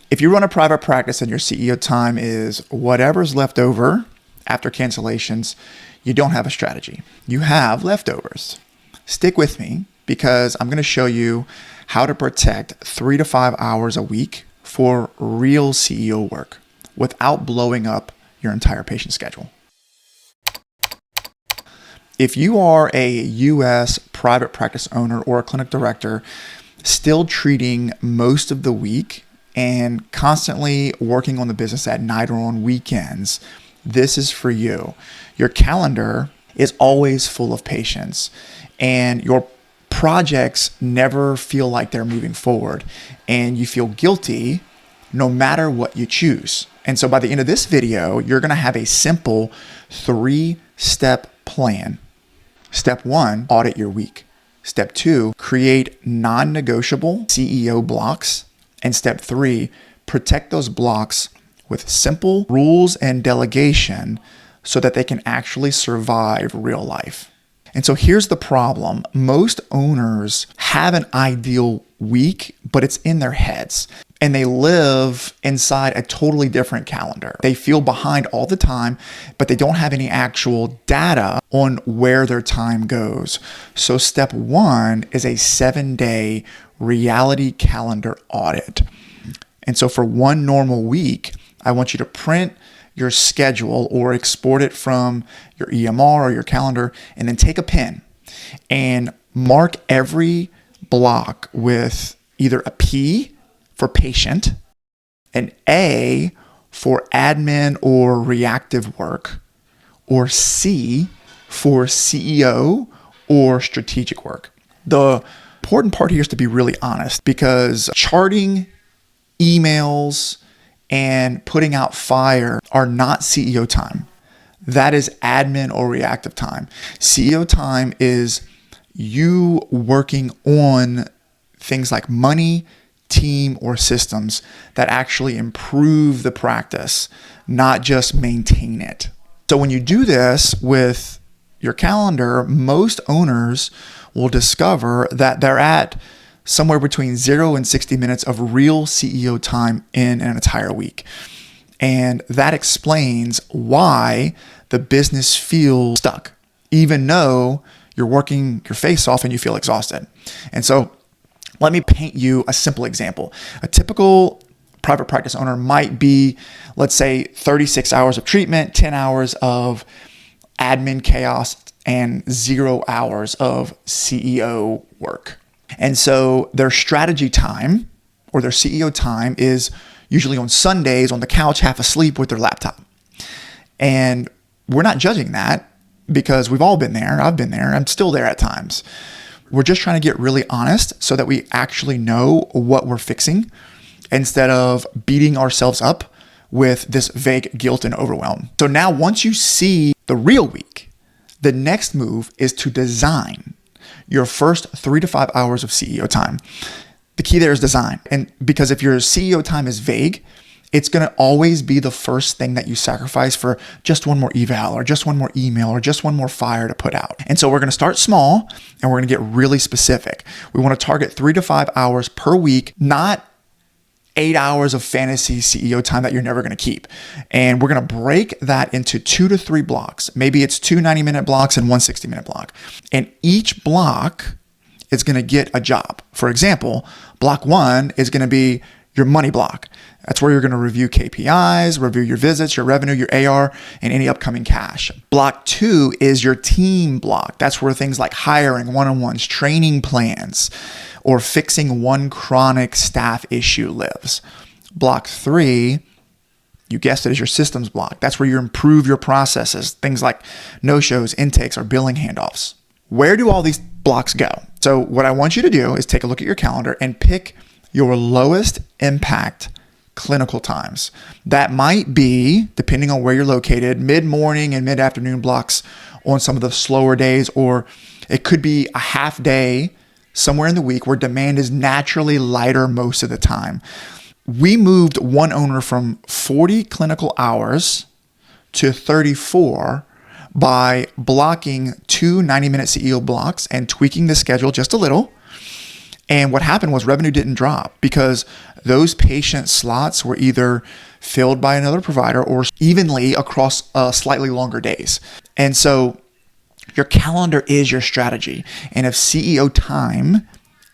If you run a private practice and your CEO time is whatever's left over after cancellations, you don't have a strategy. You have leftovers. Stick with me because I'm going to show you how to protect 3 to 5 hours a week for real CEO work without blowing up your entire patient schedule. If you are a US private practice owner or a clinic director still treating most of the week and constantly working on the business at night or on weekends, this is for you. Your calendar is always full of patients and your projects never feel like they're moving forward and you feel guilty no matter what you choose. And so by the end of this video, you're going to have a simple 3-step plan. Step 1, audit your week. Step 2, create non-negotiable CEO blocks. And step 3, protect those blocks with simple rules and delegation so that they can actually survive real life. And so here's the problem. Most owners have an ideal week, but it's in their heads. And they live inside a totally different calendar. They feel behind all the time, but they don't have any actual data on where their time goes. So step 1 is a 7-day reality calendar audit. And so for one normal week, I want you to print your schedule or export it from your EMR or your calendar, and then take a pen and mark every block with either a P for patient, an A for admin or reactive work, or C for CEO or strategic work. The important part here is to be really honest, because charting, emails, and putting out fire are not CEO time. That is admin or reactive time. CEO time is you working on things like money, team, or systems that actually improve the practice, not just maintain it. So when you do this with your calendar, most owners will discover that they're at somewhere between 0 and 60 minutes of real CEO time in an entire week. And that explains why the business feels stuck, even though you're working your face off and you feel exhausted. And so let me paint you a simple example. A typical private practice owner might be, let's say, 36 hours of treatment, 10 hours of admin chaos, and 0 hours of CEO work. And so their strategy time or their CEO time is usually on Sundays on the couch, half asleep with their laptop. And we're not judging that because we've all been there. I've been there. I'm still there at times. We're just trying to get really honest so that we actually know what we're fixing instead of beating ourselves up with this vague guilt and overwhelm. So now once you see the real week, the next move is to design your first 3 to 5 hours of CEO time. The key there is design. And because if your CEO time is vague, it's going to always be the first thing that you sacrifice for just one more eval or just one more email or just one more fire to put out. And so we're going to start small and we're going to get really specific. We want to target 3 to 5 hours per week, not 8 hours of fantasy CEO time that you're never going to keep. And we're going to break that into 2 to 3 blocks. Maybe it's 2 90-minute blocks and 1 60-minute block. And each block is going to get a job. For example, block 1 is going to be your money block. That's where you're going to review KPIs, review your visits, your revenue, your AR, and any upcoming cash. Block 2 is your team block. That's where things like hiring, one-on-ones, training plans, or fixing one chronic staff issue lives. Block 3, you guessed it, is your systems block. That's where you improve your processes, things like no-shows, intakes, or billing handoffs. Where do all these blocks go? So what I want you to do is take a look at your calendar and pick your lowest impact clinical times. That might be, depending on where you're located, mid-morning and mid-afternoon blocks on some of the slower days, or it could be a half day somewhere in the week where demand is naturally lighter most of the time. We moved one owner from 40 clinical hours to 34 by blocking 2 90-minute CEO blocks and tweaking the schedule just a little, And what happened was revenue didn't drop because those patient slots were either filled by another provider or evenly across slightly longer days. And so your calendar is your strategy. And if CEO time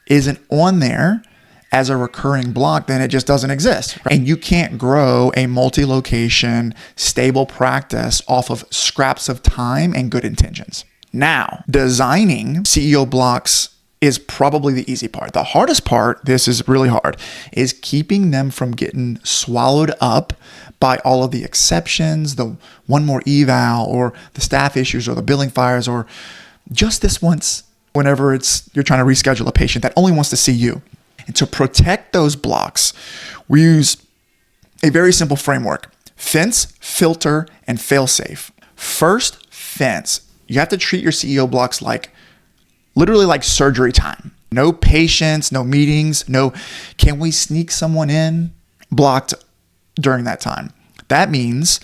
isn't on there as a recurring block, then it just doesn't exist. Right? And you can't grow a multi-location, stable practice off of scraps of time and good intentions. Now, designing CEO blocks is probably the easy part. The hardest part, this is really hard, is keeping them from getting swallowed up by all of the exceptions, the one more eval, or the staff issues, or the billing fires, or just this once whenever you're trying to reschedule a patient that only wants to see you. And to protect those blocks, we use a very simple framework: fence, filter, and failsafe. First, fence. You have to treat your CEO blocks literally like surgery time. No patients, no meetings, no can we sneak someone in blocked during that time. That means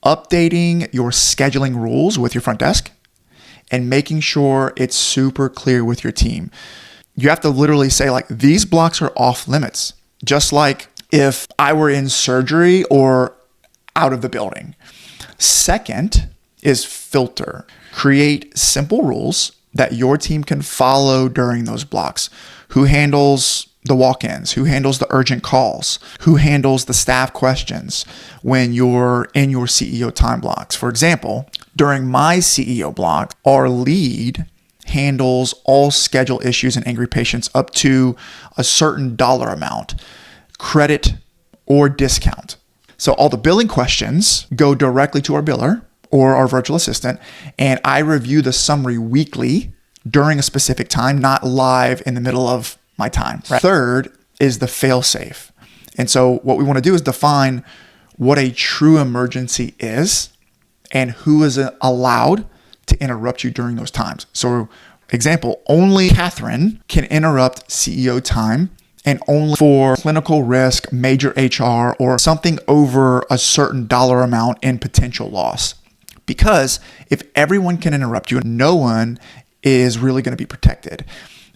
updating your scheduling rules with your front desk and making sure it's super clear with your team. You have to literally say, these blocks are off limits, just like if I were in surgery or out of the building. Second is filter. Create simple rules that your team can follow during those blocks. Who handles the walk-ins? Who handles the urgent calls? Who handles the staff questions when you're in your CEO time blocks? For example, during my CEO block, our lead handles all schedule issues and angry patients up to a certain dollar amount, credit or discount. So all the billing questions go directly to our biller or our virtual assistant, and I review the summary weekly during a specific time, not live in the middle of my time. Right. Third is the fail-safe. And so what we want to do is define what a true emergency is and who is allowed to interrupt you during those times. So example, only Catherine can interrupt CEO time, and only for clinical risk, major HR, or something over a certain dollar amount in potential loss. Because if everyone can interrupt you, no one is really going to be protected.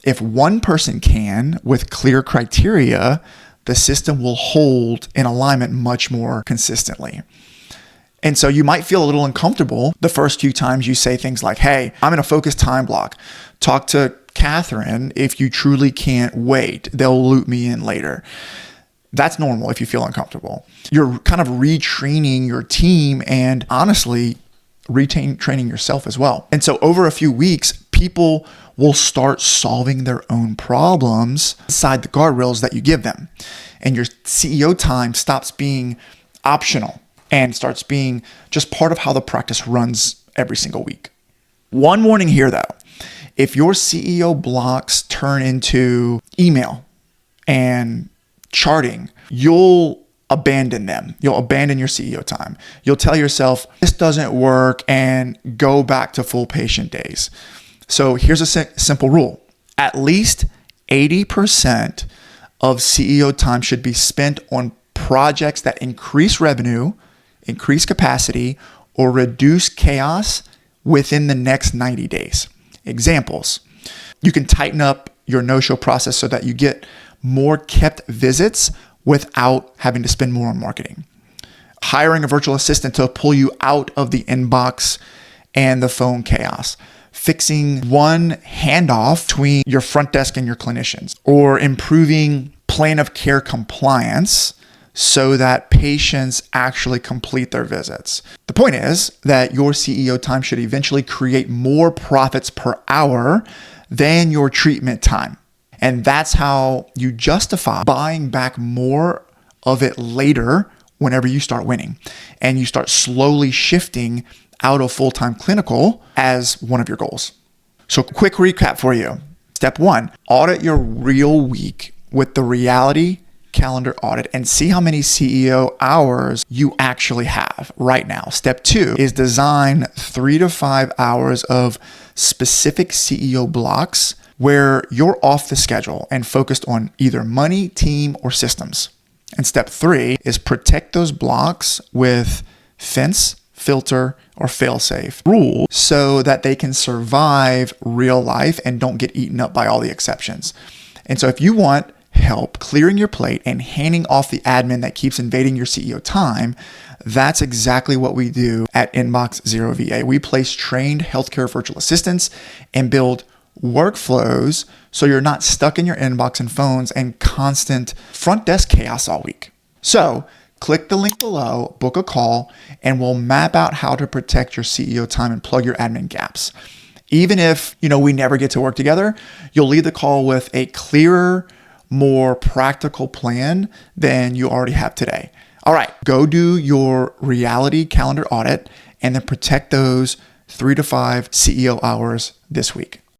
If one person can, with clear criteria, the system will hold in alignment much more consistently. And so you might feel a little uncomfortable the first few times you say things like, hey, I'm in a focused time block. Talk to Catherine if you truly can't wait. They'll loop me in later. That's normal if you feel uncomfortable. You're kind of retraining your team and honestly, training yourself as well. And so over a few weeks, people will start solving their own problems inside the guardrails that you give them. And your CEO time stops being optional and starts being just part of how the practice runs every single week. One warning here though, if your CEO blocks turn into email and charting, you'll abandon them. You'll abandon your CEO time. You'll tell yourself, this doesn't work, and go back to full patient days. So here's a simple rule. At least 80% of CEO time should be spent on projects that increase revenue, increase capacity, or reduce chaos within the next 90 days. Examples: you can tighten up your no-show process so that you get more kept visits without having to spend more on marketing. Hiring a virtual assistant to pull you out of the inbox and the phone chaos. Fixing one handoff between your front desk and your clinicians. Or improving plan of care compliance so that patients actually complete their visits. The point is that your CEO time should eventually create more profits per hour than your treatment time. And that's how you justify buying back more of it later whenever you start winning. And you start slowly shifting out of full-time clinical as one of your goals. So quick recap for you. Step 1, audit your real week with the reality calendar audit and see how many CEO hours you actually have right now. Step 2 is design 3 to 5 hours of specific CEO blocks where you're off the schedule and focused on either money, team, or systems. And step 3 is protect those blocks with fence, filter, or failsafe rules so that they can survive real life and don't get eaten up by all the exceptions. And so if you want help clearing your plate and handing off the admin that keeps invading your CEO time, that's exactly what we do at Inbox Zero VA. We place trained healthcare virtual assistants and build workflows so you're not stuck in your inbox and phones and constant front desk chaos all week. So click the link below, book a call, and we'll map out how to protect your CEO time and plug your admin gaps. Even if, we never get to work together, you'll leave the call with a clearer, more practical plan than you already have today. All right, go do your reality calendar audit and then protect those 3 to 5 CEO hours this week.